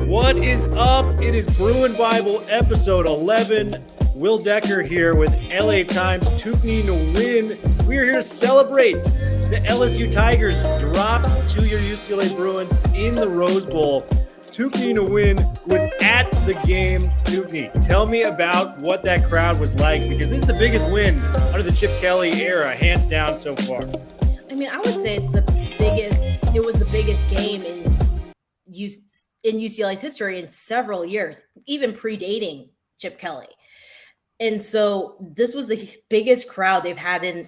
What is up? It is Bruin Bible episode 11. Will Decker here with LA Times Thuc Nhi Nguyen. We are here to celebrate the LSU Tigers dropped to your UCLA Bruins in the Rose Bowl. Thuc Nhi Nguyen was at the game. Thuc Nhi, tell me about what that crowd was like, because this is the biggest win under the Chip Kelly era, hands down so far. I mean, I would say it was the biggest game in UCLA's history in several years, even predating Chip Kelly. And so this was the biggest crowd they've had in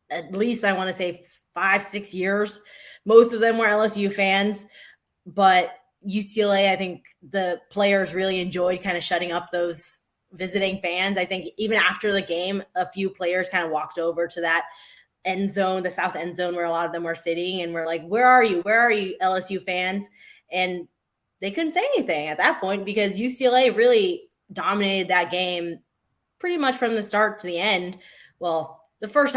at least, I want to say, 5-6 years. Most of them were LSU fans, but UCLA, I think the players really enjoyed kind of shutting up those visiting fans. I think even after the game, a few players kind of walked over to that end zone, the south end zone, where a lot of them were sitting, and we're like, where are you, LSU fans? And they couldn't say anything at that point because UCLA really dominated that game pretty much from the start to the end. Well, the first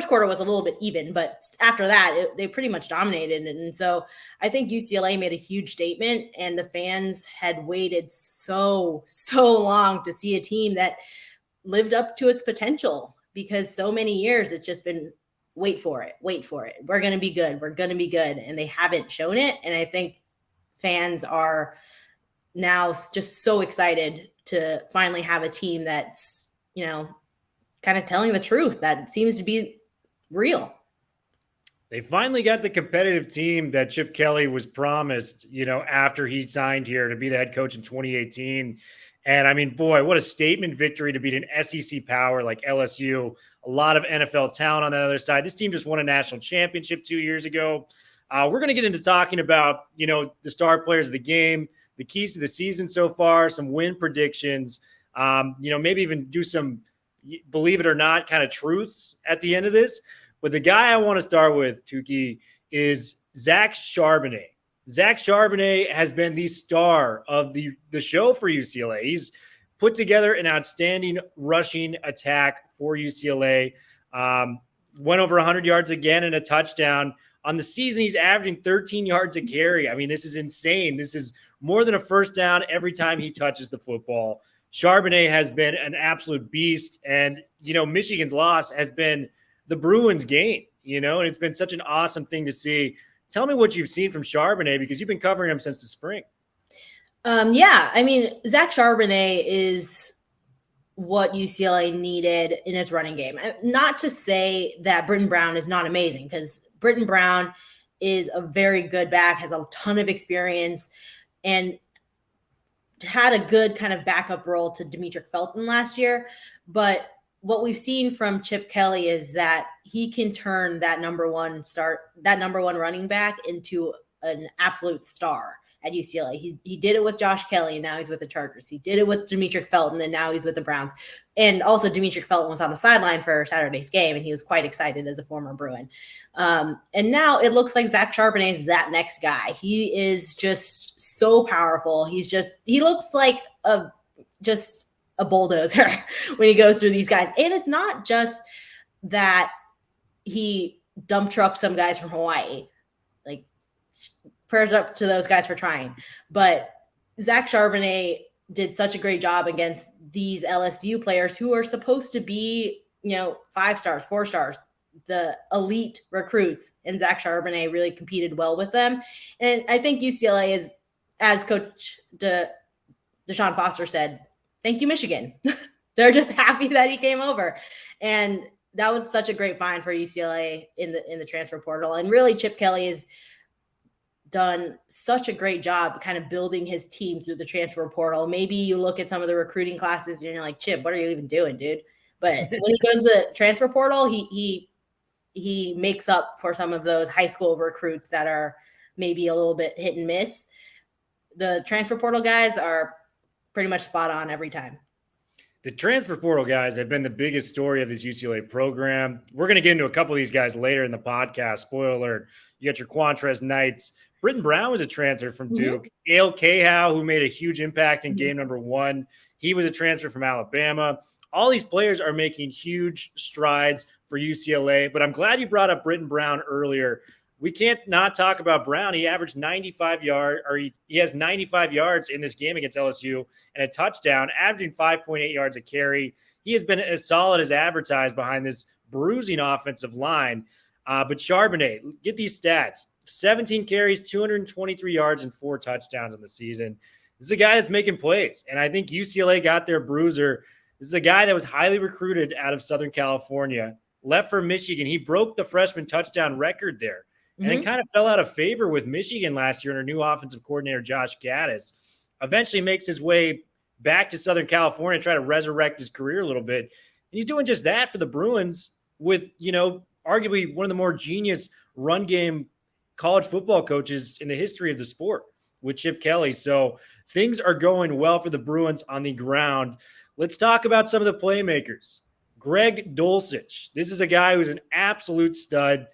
quarter was a little bit even, but after that, they pretty much dominated. And so I think UCLA made a huge statement, and the fans had waited so long to see a team that lived up to its potential, because so many years it's just been wait for it. We're going to be good. And they haven't shown it. And I think fans are now just so excited to finally have a team that's, kind of telling the truth, that seems to be real. They finally got the competitive team that Chip Kelly was promised, after he signed here to be the head coach in 2018. And I mean, boy, what a statement victory to beat an SEC power like LSU. A lot of NFL talent on the other side. This team just won a national championship 2 years ago. We're going to get into talking about, the star players of the game, the keys to the season so far, some win predictions, maybe even do some, believe it or not, kind of truths at the end of this. But the guy I want to start with, Thuc Nhi, is Zach Charbonnet. Zach Charbonnet has been the star of the show for UCLA. He's put together an outstanding rushing attack for UCLA. Went over 100 yards again and a touchdown. On the season, he's averaging 13 yards a carry. I mean, this is insane. This is more than a first down every time he touches the football. Charbonnet has been an absolute beast. And, Michigan's loss has been the Bruins' gain, and it's been such an awesome thing to see. Tell me what you've seen from Charbonnet, because you've been covering him since the spring. I mean, Zach Charbonnet is what UCLA needed in its running game. Not to say that Britton Brown is not amazing, because Britton Brown is a very good back, has a ton of experience, and had a good kind of backup role to Demetric Felton last year. But what we've seen from Chip Kelly is that he can turn that number one running back into an absolute star at UCLA. He did it with Josh Kelly, and now he's with the Chargers. He did it with Demetric Felton, and now he's with the Browns. And also Demetric Felton was on the sideline for Saturday's game, and he was quite excited as a former Bruin. And now it looks like Zach Charbonnet is that next guy. He is just so powerful. He looks like a bulldozer when he goes through these guys. And it's not just that he dump trucked some guys from Hawaii. Like, prayers up to those guys for trying. But Zach Charbonnet did such a great job against these LSU players who are supposed to be, 5 stars, 4 stars, the elite recruits. And Zach Charbonnet really competed well with them. And I think UCLA is, as Coach Deshaun Foster said, thank you, Michigan. They're just happy that he came over. And that was such a great find for UCLA in the transfer portal. And really, Chip Kelly has done such a great job kind of building his team through the transfer portal. Maybe you look at some of the recruiting classes and you're like, Chip, what are you even doing, dude? But when he goes to the transfer portal, he makes up for some of those high school recruits that are maybe a little bit hit and miss. The transfer portal guys are pretty much spot on every time. The transfer portal guys have been the biggest story of this UCLA program. We're going to get into a couple of these guys later in the podcast. Spoiler alert. You got your Quantrez Knights. Britton Brown was a transfer from Duke. Ale Cahow, who made a huge impact in game number 1. He was a transfer from Alabama. All these players are making huge strides for UCLA, but I'm glad you brought up Britton Brown earlier. We can't not talk about Brown. He averaged 95 yards, or he has 95 yards in this game against LSU and a touchdown, averaging 5.8 yards a carry. He has been as solid as advertised behind this bruising offensive line. But Charbonnet, get these stats: 17 carries, 223 yards, and 4 touchdowns in the season. This is a guy that's making plays, and I think UCLA got their bruiser. This is a guy that was highly recruited out of Southern California, left for Michigan. He broke the freshman touchdown record there, and it kind of fell out of favor with Michigan last year under new offensive coordinator Josh Gaddis. Eventually makes his way back to Southern California to try to resurrect his career a little bit. And he's doing just that for the Bruins with, arguably one of the more genius run game college football coaches in the history of the sport with Chip Kelly. So things are going well for the Bruins on the ground. Let's talk about some of the playmakers. Greg Dulcich. This is a guy who's an absolute stud.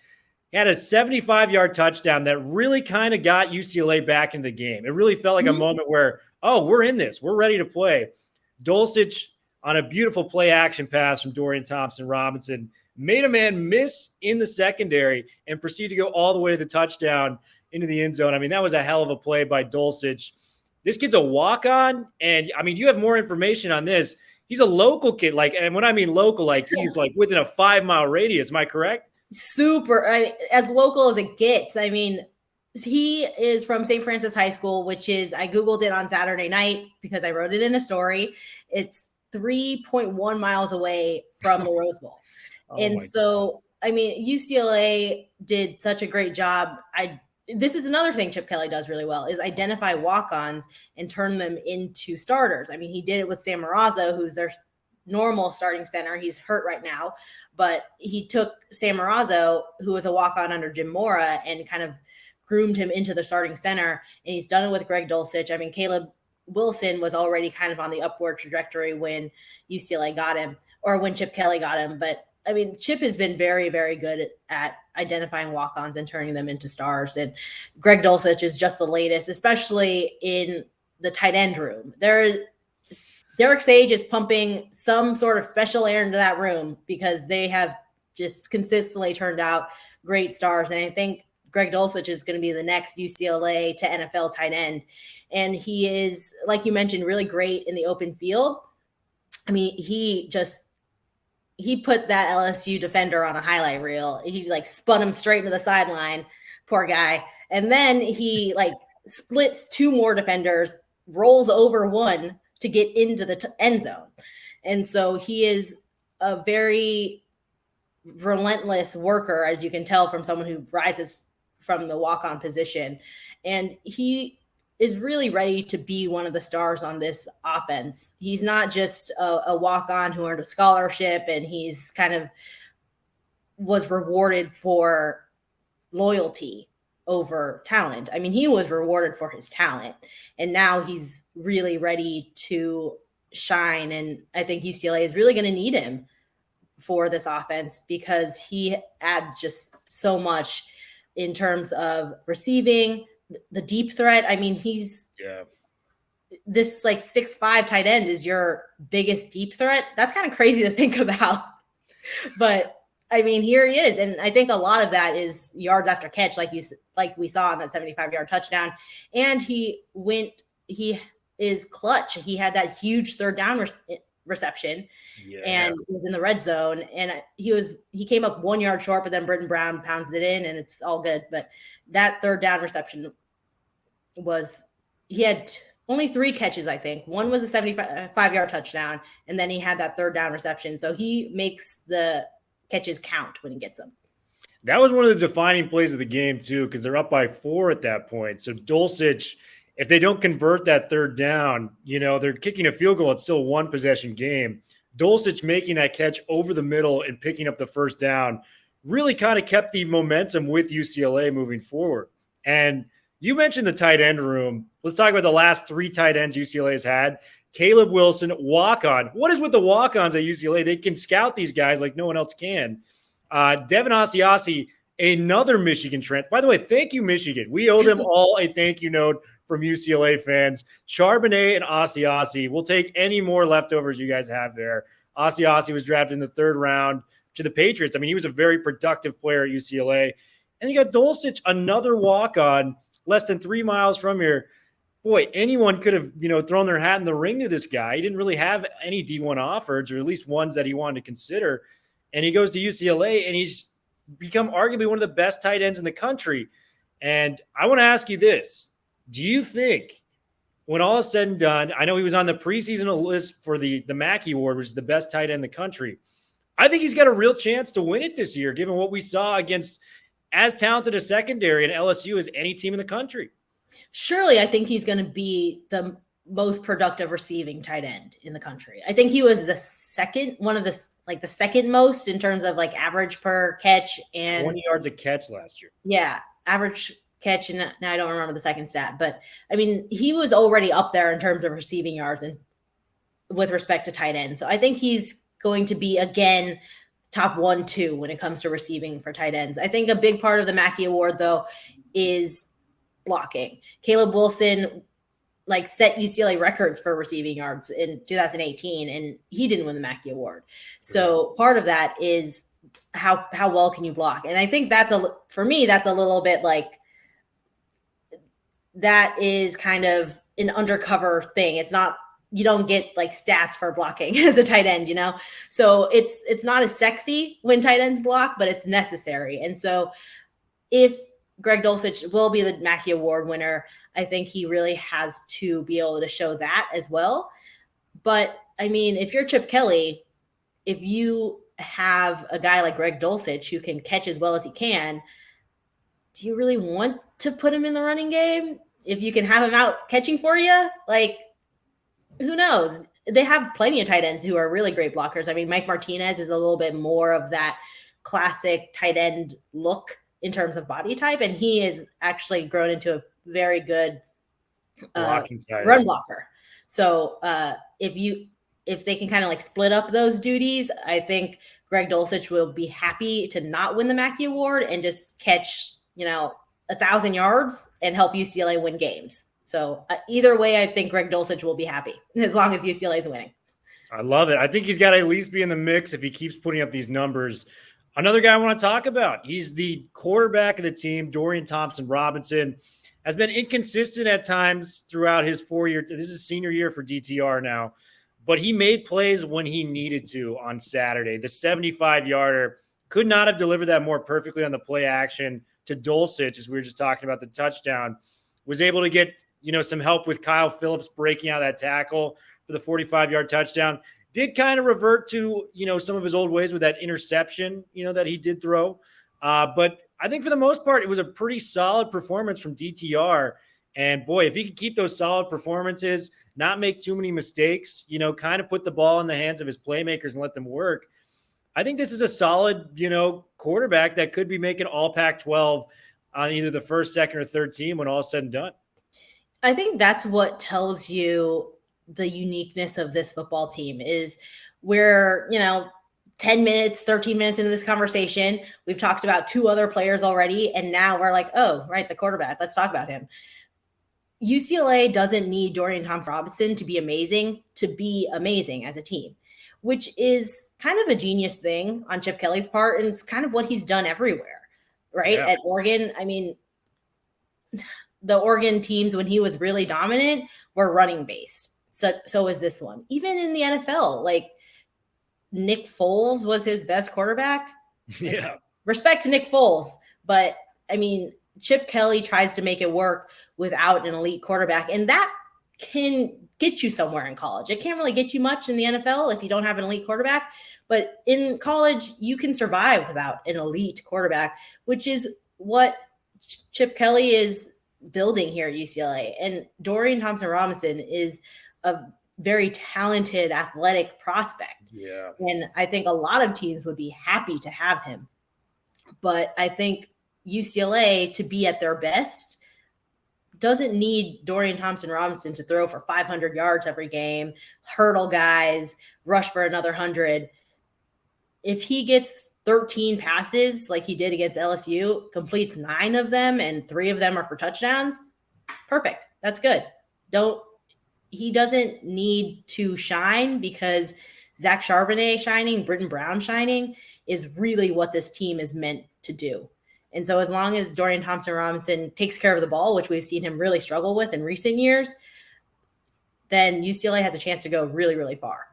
He had a 75-yard touchdown that really kind of got UCLA back into the game. It really felt like a moment where, we're in this. We're ready to play. Dulcich on a beautiful play action pass from Dorian Thompson-Robinson made a man miss in the secondary and proceed to go all the way to the touchdown into the end zone. I mean, that was a hell of a play by Dulcich. This kid's a walk-on, and, you have more information on this. He's a local kid, and when I mean local, he's within a 5-mile radius. Am I correct? Super. As local as it gets. He is from St. Francis High School, which is, I Googled it on Saturday night because I wrote it in a story. It's 3.1 miles away from the Rose Bowl. UCLA did such a great job. This is another thing Chip Kelly does really well, is identify walk-ons and turn them into starters. He did it with Sam Marazzo, who's their normal starting center. He's hurt right now, but he took Sam Marazzo, who was a walk-on under Jim Mora, and kind of groomed him into the starting center. And he's done it with Greg Dulcich. Caleb Wilson was already kind of on the upward trajectory when UCLA got him, or when Chip Kelly got him. But Chip has been very, very good at identifying walk-ons and turning them into stars. And Greg Dulcich is just the latest, especially in the tight end room. Derek Sage is pumping some sort of special air into that room because they have just consistently turned out great stars. And I think Greg Dulcich is going to be the next UCLA to NFL tight end. And he is, like you mentioned, really great in the open field. He put that LSU defender on a highlight reel. He spun him straight into the sideline, poor guy. And then he splits 2 more defenders, rolls over one to get into the end zone. And so he is a very relentless worker, as you can tell from someone who rises from the walk-on position. And he is really ready to be one of the stars on this offense. He's not just a walk-on who earned a scholarship and he's kind of was rewarded for loyalty over talent. He was rewarded for his talent, and now he's really ready to shine. And I think UCLA is really going to need him for this offense because he adds just so much in terms of receiving, the deep threat. He's this 6'5" tight end is your biggest deep threat. That's kind of crazy to think about, but here he is. And I think a lot of that is yards after catch, like we saw on that 75-yard touchdown. And he is clutch. He had that huge third down reception and was in the red zone. And he came up 1 yard short, but then Britton Brown pounds it in and it's all good. But that third down reception he had only 3 catches, I think. One was a 75-yard touchdown, and then he had that third down reception. So he makes the catches count when he gets them. That was one of the defining plays of the game, too, because they're up by 4 at that point. So Dulcich, if they don't convert that third down, they're kicking a field goal. It's still a 1-possession game. Dulcich making that catch over the middle and picking up the first down really kind of kept the momentum with UCLA moving forward. And you mentioned the tight end room. Let's talk about the last 3 tight ends UCLA has had. Caleb Wilson, walk-on. What is with the walk-ons at UCLA? They can scout these guys like no one else can. Devin Asiasi, another Michigan transfer. By the way, thank you, Michigan. We owe them all a thank you note from UCLA fans. Charbonnet and Asiasi. We'll take any more leftovers you guys have there. Asiasi was drafted in the 3rd round to the Patriots. I mean, he was a very productive player at UCLA. And you got Dulcich, another walk-on, less than 3 miles from here. Boy, anyone could have, thrown their hat in the ring to this guy. He didn't really have any D1 offers, or at least ones that he wanted to consider. And he goes to UCLA, and he's become arguably one of the best tight ends in the country. And I want to ask you this. Do you think, when all is said and done, I know he was on the preseason list for the Mackey Award, which is the best tight end in the country. I think he's got a real chance to win it this year, given what we saw against as talented a secondary in LSU as any team in the country. Surely I think he's going to be the most productive receiving tight end in the country. I think he was the second most in terms of average per catch and 20 yards a catch last year. Yeah, average catch. And now I don't remember the second stat, but I mean, he was already up there in terms of receiving yards and with respect to tight end. So I think he's going to be, again, top 1-2 when it comes to receiving for tight ends. I think a big part of the Mackey Award, though, is blocking. Caleb Wilson set UCLA records for receiving yards in 2018, and he didn't win the Mackey Award. So part of that is how well can you block? And I think for me, that's a little bit that is kind of an undercover thing. It's not, you don't get stats for blocking as a tight end, So it's not as sexy when tight ends block, but it's necessary. And so if Greg Dulcich will be the Mackey Award winner, I think he really has to be able to show that as well. But I mean, if you're Chip Kelly, if you have a guy like Greg Dulcich who can catch as well as he can, do you really want to put him in the running game? If you can have him out catching for you, who knows? They have plenty of tight ends who are really great blockers. I mean, Mike Martinez is a little bit more of that classic tight end look in terms of body type, and he has actually grown into a very good run blocker. So if they can kind of split up those duties, I think Greg Dulcich will be happy to not win the Mackey Award and just catch 1,000 yards and help UCLA win games. So either way, I think Greg Dulcich will be happy as long as UCLA is winning. I love it. I think he's got to at least be in the mix if he keeps putting up these numbers. Another guy I want to talk about, he's the quarterback of the team, Dorian Thompson-Robinson, has been inconsistent at times throughout his 4-year. This is senior year for DTR now, but he made plays when he needed to on Saturday. The 75-yarder could not have delivered that more perfectly on the play action to Dulcich, as we were just talking about the touchdown. Was able to get some help with Kyle Phillips breaking out that tackle for the 45-yard touchdown. Did kind of revert to, some of his old ways with that interception, that he did throw. But I think for the most part, it was a pretty solid performance from DTR. And boy, if he could keep those solid performances, not make too many mistakes, kind of put the ball in the hands of his playmakers and let them work, I think this is a solid, quarterback that could be making all Pac-12 on either the first, second, or third team when all is said and done. I think that's what tells you the uniqueness of this football team is we're, 10 minutes, 13 minutes into this conversation. We've talked about 2 other players already. And now we're like, oh, right, the quarterback. Let's talk about him. UCLA doesn't need Dorian Thompson-Robinson to be amazing as a team, which is kind of a genius thing on Chip Kelly's part. And it's kind of what he's done everywhere, right? Yeah. At Oregon, I mean, the Oregon teams, when he was really dominant, were running based. So is this one. Even in the NFL, Nick Foles was his best quarterback. Yeah. Respect to Nick Foles. But, I mean, Chip Kelly tries to make it work without an elite quarterback. And that can get you somewhere in college. It can't really get you much in the NFL if you don't have an elite quarterback. But in college, you can survive without an elite quarterback, which is what Chip Kelly is building here at UCLA. And Dorian Thompson-Robinson is a very talented athletic prospect. Yeah. And I think a lot of teams would be happy to have him. But I think UCLA, to be at their best, doesn't need Dorian Thompson-Robinson to throw for 500 yards every game, hurdle guys, rush for another 100. If he gets 13 passes like he did against LSU, completes 9 of them, and 3 of them are for touchdowns, perfect. That's good. He doesn't need to shine because Zach Charbonnet shining, Britton Brown shining is really what this team is meant to do. And so as long as Dorian Thompson-Robinson takes care of the ball, which we've seen him really struggle with in recent years, then UCLA has a chance to go really, really far.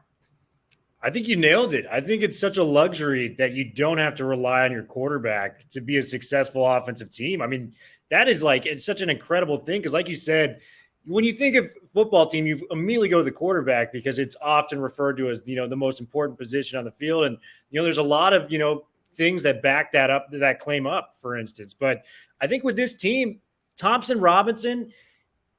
I think you nailed it. I think it's such a luxury that you don't have to rely on your quarterback to be a successful offensive team. I mean, that is like, it's such an incredible thing because, like you said, when you think of football team, you immediately go to the quarterback because it's often referred to as, the most important position on the field. And, there's a lot of, things that back that up, that claim up, for instance. But I think with this team, Thompson Robinson,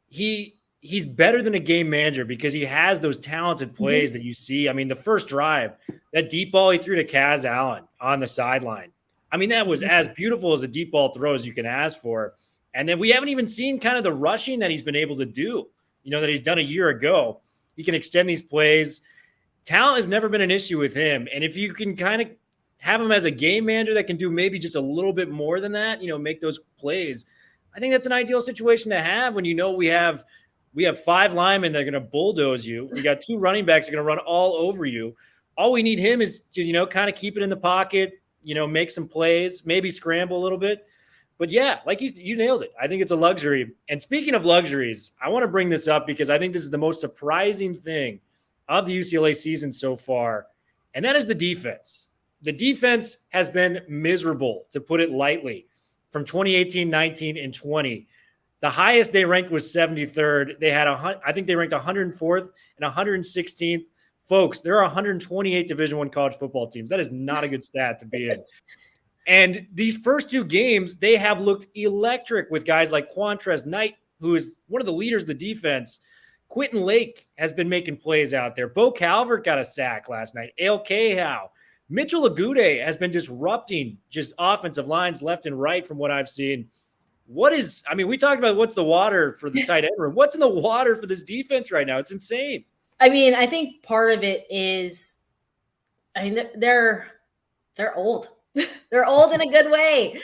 he's better than a game manager because he has those talented plays that you see. I mean, the first drive, that deep ball he threw to Kaz Allen on the sideline. I mean, that was as beautiful as a deep ball throw as you can ask for. And then we haven't even seen kind of the rushing that he's been able to do, that he's done a year ago. He can extend these plays. Talent has never been an issue with him. And if you can kind of have him as a game manager that can do maybe just a little bit more than that, make those plays, I think that's an ideal situation to have when we have 5 linemen that are going to bulldoze you. We got 2 running backs that are going to run all over you. All we need him is to, kind of keep it in the pocket, make some plays, maybe scramble a little bit. But yeah, like you nailed it. I think it's a luxury. And speaking of luxuries, I want to bring this up because I think this is the most surprising thing of the UCLA season so far, and that is the defense. The defense has been miserable, to put it lightly, from 2018, 19, and 20. The highest they ranked was 73rd. They had I think they ranked 104th and 116th. Folks, there are 128 Division I college football teams. That is not a good stat to be in. And these first 2 games, they have looked electric with guys like Quantrez Knight, who is one of the leaders of the defense. Quentin Lake has been making plays out there. Bo Calvert got a sack last night. Ale Cahow. Mitchell Agude has been disrupting just offensive lines left and right from what I've seen. We talked about what's the water for the tight end room. What's in the water for this defense right now? It's insane. I mean, I think part of it is, they're old. They're old in a good way.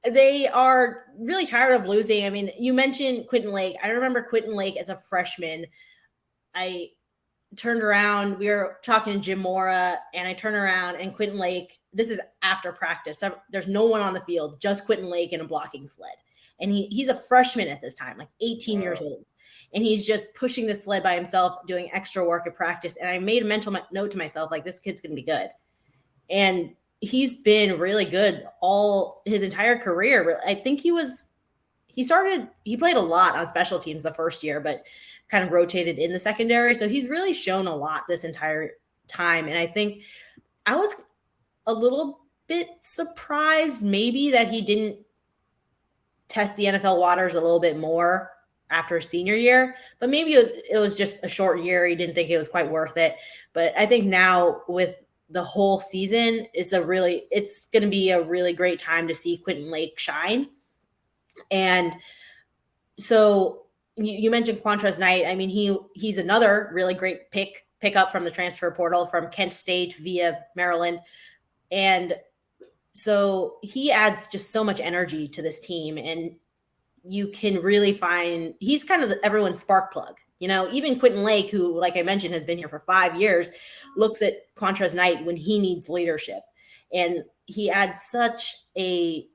They are really tired of losing. I mean, you mentioned Quentin Lake. I remember Quentin Lake as a freshman. I turned around. We were talking to Jim Mora, and I turned around, and Quentin Lake, this is after practice. There's no one on the field, just Quentin Lake in a blocking sled. And he's a freshman at this time, like 18 years old. And he's just pushing the sled by himself, doing extra work at practice. And I made a mental note to myself, like, this kid's going to be good. And he's been really good all his entire career. I think he played a lot on special teams the first year, but kind of rotated in the secondary. So he's really shown a lot this entire time. And I think I was a little bit surprised maybe that he didn't test the NFL waters a little bit more after his senior year, but maybe it was just a short year. He didn't think it was quite worth it. But I think now with the whole season, it's going to be a really great time to see Quentin Lake shine. And so you mentioned Quantrez Knight. I mean, he's another really great pick up from the transfer portal from Kent State via Maryland. And so he adds just so much energy to this team, and you can really find he's kind of everyone's spark plug. Even Quentin Lake, who, like I mentioned, has been here for 5 years, looks at Quantrez Knight when he needs leadership. And he adds such a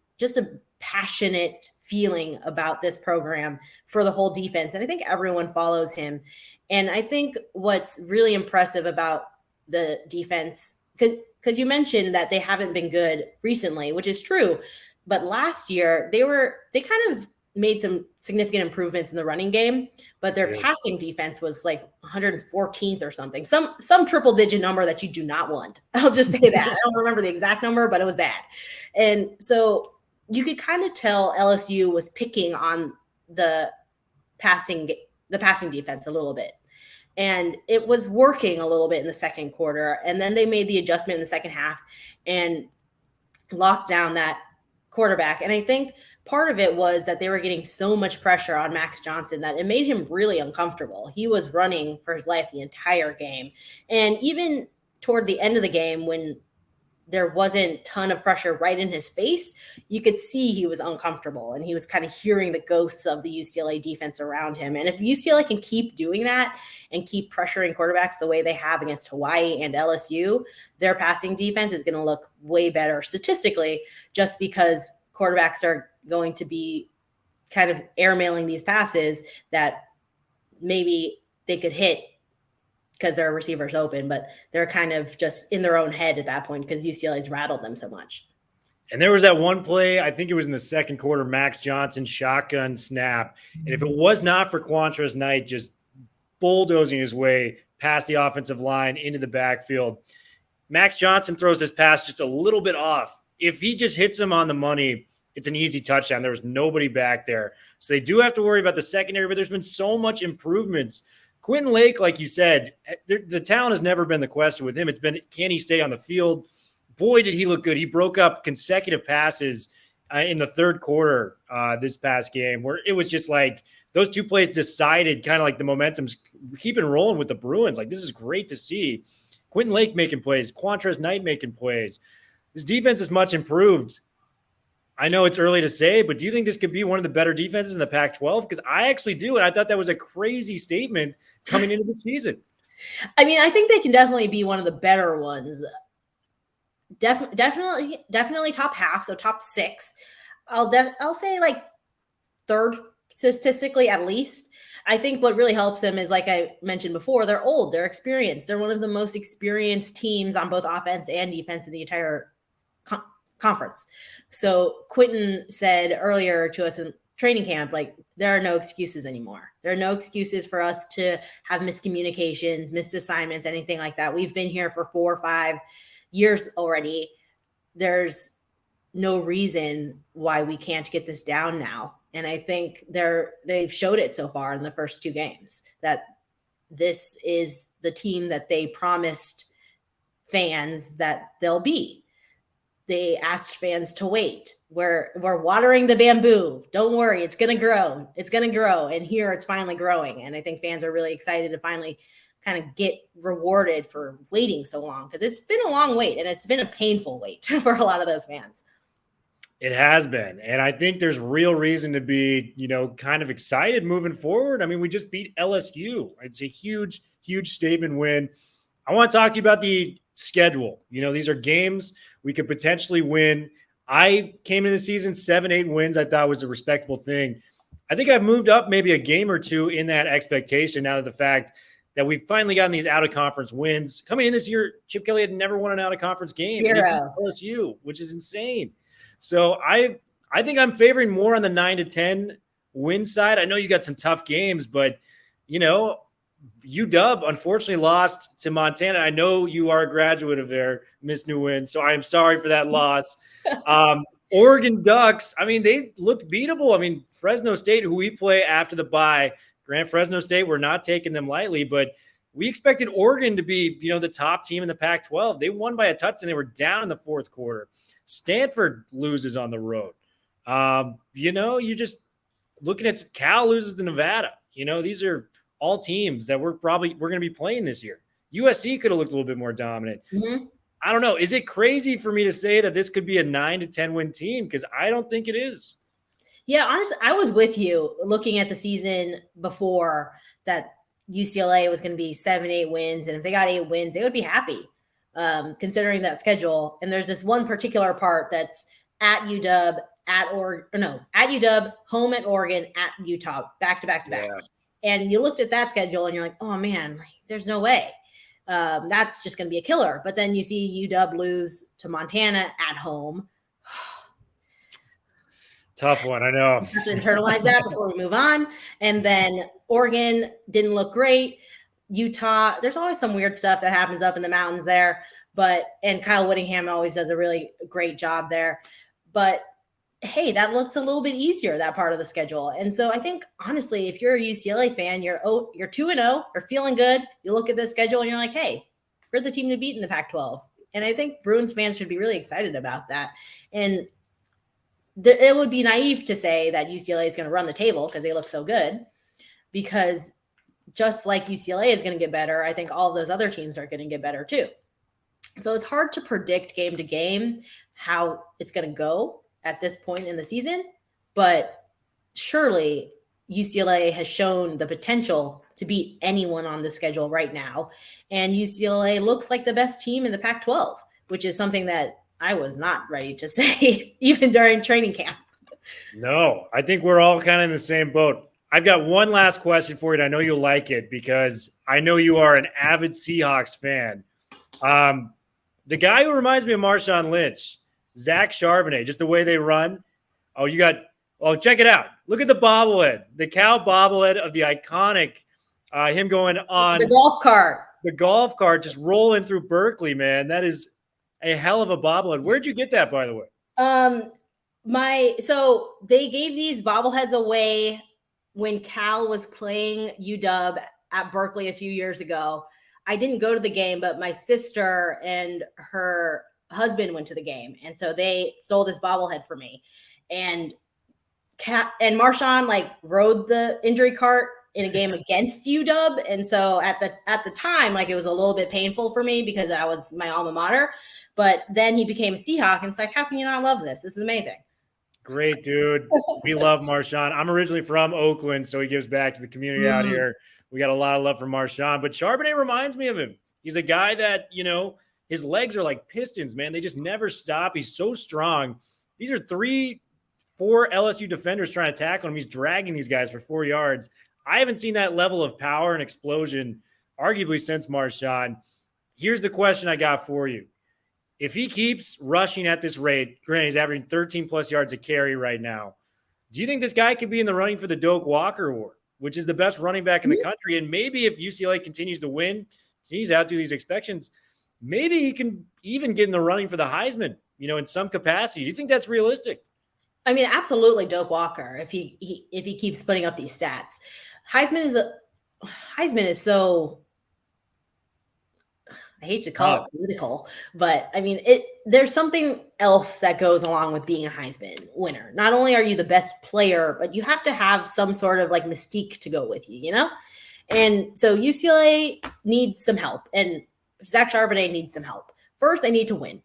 passionate feeling about this program for the whole defense. And I think everyone follows him. And I think what's really impressive about the defense, because you mentioned that they haven't been good recently, which is true. But last year, they kind of made some significant improvements in the running game, but their passing defense was like 114th or something, some triple digit number that you do not want. I'll just say that. I don't remember the exact number, but it was bad. And so you could kind of tell LSU was picking on the passing defense a little bit. And it was working a little bit in the second quarter. And then they made the adjustment in the second half and locked down that quarterback. And I think part of it was that they were getting so much pressure on Max Johnson that it made him really uncomfortable. He was running for his life the entire game. And even toward the end of the game, when there wasn't a ton of pressure right in his face, you could see he was uncomfortable and he was kind of hearing the ghosts of the UCLA defense around him. And if UCLA can keep doing that and keep pressuring quarterbacks the way they have against Hawaii and LSU, their passing defense is going to look way better statistically, just because quarterbacks are going to be kind of airmailing these passes that maybe they could hit because their receivers open, but they're kind of just in their own head at that point because UCLA's rattled them so much. And there was that one play, I think it was in the second quarter, Max Johnson shotgun snap. And if it was not for Quantrez Knight just bulldozing his way past the offensive line into the backfield, Max Johnson throws his pass just a little bit off. If he just hits him on the money, it's an easy touchdown. There was nobody back there. So they do have to worry about the secondary, but there's been so much improvements. Quentin Lake, like you said, the talent has never been the question with him. It's been, can he stay on the field? Boy, did he look good. He broke up consecutive passes in the third quarter this past game, where it was just like those two plays decided kind of like the momentum's keeping rolling with the Bruins. Like, this is great to see. Quentin Lake making plays, Quantrez Knight making plays. This defense is much improved. I know it's early to say, but do you think this could be one of the better defenses in the Pac-12? Because I actually do, and I thought that was a crazy statement coming into the season. I mean, I think they can definitely be one of the better ones. Definitely top half, so top 6. I'll say like third statistically at least. I think what really helps them is, like I mentioned before, they're old, they're experienced. They're one of the most experienced teams on both offense and defense in the entire conference. So Quentin said earlier to us in training camp, like, there are no excuses anymore. There are no excuses for us to have miscommunications, missed assignments, anything like that. We've been here for 4 or 5 years already. There's no reason why we can't get this down now. And I think they've showed it so far in the first 2 games that this is the team that they promised fans that they'll be. They asked fans to wait. We're watering the bamboo. Don't worry, it's going to grow. It's going to grow. And here it's finally growing. And I think fans are really excited to finally kind of get rewarded for waiting so long, because it's been a long wait and it's been a painful wait for a lot of those fans. It has been. And I think there's real reason to be, kind of excited moving forward. I mean, we just beat LSU. It's a huge, huge statement win. I want to talk to you about the schedule. These are games we could potentially win. I came into the season 7-8 wins. I thought was a respectable thing. I think I've moved up maybe a game or two in that expectation now that the fact that we've finally gotten these out-of-conference wins. Coming in this year, Chip Kelly had never won an out-of-conference game. 0. LSU, which is insane. So I think I'm favoring more on the 9-10 win side. I know you got some tough games, but, UW unfortunately lost to Montana. I know you are a graduate of there, Miss Nguyen, so I am sorry for that loss. Oregon Ducks, I mean, they looked beatable. I mean, Fresno State, who we play after the bye, Grant Fresno State, we're not taking them lightly, but we expected Oregon to be, the top team in the Pac-12. They won by a touchdown. They were down in the fourth quarter. Stanford loses on the road. You just looking at Cal loses to Nevada. These are all teams that we're going to be playing this year. USC could have looked a little bit more dominant. Mm-hmm. I don't know. Is it crazy for me to say that this could be a 9-10 win team? Because I don't think it is. Yeah, honestly, I was with you looking at the season before that UCLA was going to be 7-8 wins. And if they got 8 wins, they would be happy considering that schedule. And there's this one particular part that's at UW, at UW, home at Oregon, at Utah, back to back to back. Yeah. And you looked at that schedule and you're like, oh man, there's no way. That's just going to be a killer. But then you see UW lose to Montana at home. Tough one, I know. We have to internalize that before we move on. And then Oregon didn't look great. Utah, there's always some weird stuff that happens up in the mountains there. And Kyle Whittingham always does a really great job there. But hey, that looks a little bit easier, that part of the schedule. And so I think, honestly, if you're a UCLA fan, you're 2-0, you're feeling good. You look at the schedule and you're like, hey, we're the team to beat in the Pac-12. And I think Bruins fans should be really excited about that. And it would be naive to say that UCLA is going to run the table because they look so good, because just like UCLA is going to get better, I think all of those other teams are going to get better too. So it's hard to predict game to game how it's going to go at this point in the season. But surely UCLA has shown the potential to beat anyone on the schedule right now. And UCLA looks like the best team in the Pac-12, which is something that I was not ready to say even during training camp. No, I think we're all kind of in the same boat. I've got one last question for you, and I know you'll like it because I know you are an avid Seahawks fan. The guy who reminds me of Marshawn Lynch, Zach Charbonnet, just the way they run. Check it out. Look at the bobblehead, the cow bobblehead of the iconic, him going on the golf cart. The golf cart just rolling through Berkeley, man. That is a hell of a bobblehead. Where'd you get that, by the way? So they gave these bobbleheads away when Cal was playing UW at Berkeley a few years ago. I didn't go to the game, but my sister and her husband went to the game. And so they sold this bobblehead for me. And Marshawn rode the injury cart in a game against UW. And so at the time, it was a little bit painful for me because that was my alma mater. But then he became a Seahawk. And it's how can you not love this? This is amazing. Great, dude. We love Marshawn. I'm originally from Oakland, so he gives back to the community out here. We got a lot of love for Marshawn. But Charbonnet reminds me of him. He's a guy that, his legs are like pistons, man. They just never stop. He's so strong. These are 3-4 LSU defenders trying to tackle him. He's dragging these guys for 4 yards. I haven't seen that level of power and explosion, arguably, since Marshawn. Here's the question I got for you. If he keeps rushing at this rate, granted, he's averaging 13-plus yards a carry right now, do you think this guy could be in the running for the Doak Walker Award, which is the best running back in the country? And maybe if UCLA continues to win, he's out through these expectations, maybe he can even get in the running for the Heisman, in some capacity. Do you think that's realistic? I mean, absolutely Doak Walker if he keeps putting up these stats. Heisman is so, I hate to call it political, but I mean, there's something else that goes along with being a Heisman winner. Not only are you the best player, but you have to have some sort of mystique to go with you, And so UCLA needs some help, and Zach Charbonnet needs some help. First, they need to win.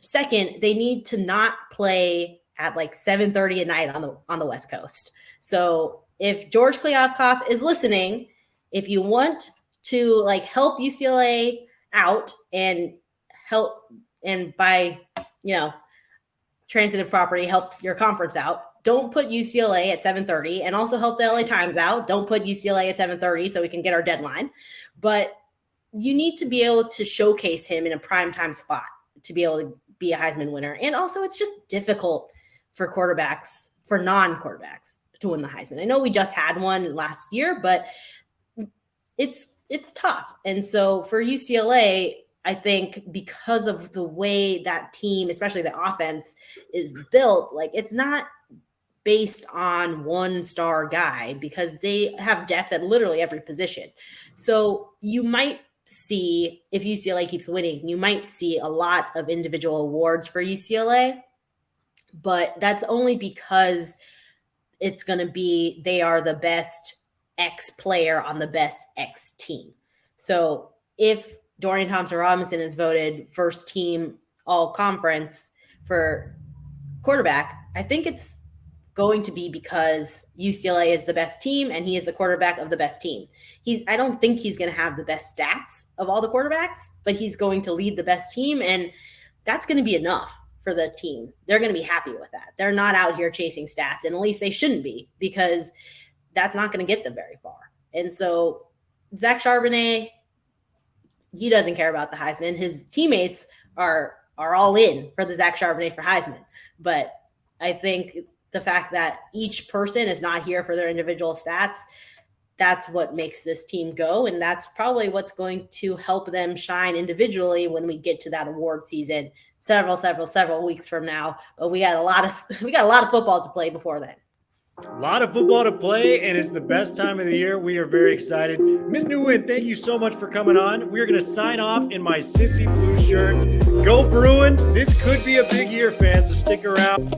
Second, they need to not play at 7:30 at night on the West Coast. So if George Kliavkoff is listening, if you want to help UCLA out and help, and by transitive property help your conference out, don't put UCLA at 7:30, and also help the LA Times out. Don't put UCLA at 7:30 so we can get our deadline. But you need to be able to showcase him in a primetime spot to be able to be a Heisman winner. And also it's just difficult for non-quarterbacks to win the Heisman. I know we just had one last year, but it's tough. And so for UCLA, I think because of the way that team, especially the offense, is built, it's not based on one star guy, because they have depth at literally every position. So you might see, if UCLA keeps winning, you might see a lot of individual awards for UCLA, but that's only because it's going to be, they are the best X player on the best X team. So if Dorian Thompson-Robinson is voted first team all conference for quarterback, I think it's going to be because UCLA is the best team and he is the quarterback of the best team. I don't think he's going to have the best stats of all the quarterbacks, but he's going to lead the best team, and that's going to be enough for the team. They're going to be happy with that. They're not out here chasing stats, and at least they shouldn't be, because that's not going to get them very far. And so Zach Charbonnet, he doesn't care about the Heisman. His teammates are all in for the Zach Charbonnet for Heisman. But I think the fact that each person is not here for their individual stats, that's what makes this team go. And that's probably what's going to help them shine individually when we get to that award season several weeks from now. But we got a lot of football to play before then. A lot of football to play, and it's the best time of the year. We are very excited. Ms. Nguyen, thank you so much for coming on. We're going to sign off in my sissy blue shirt. Go Bruins. This could be a big year, fans, so stick around.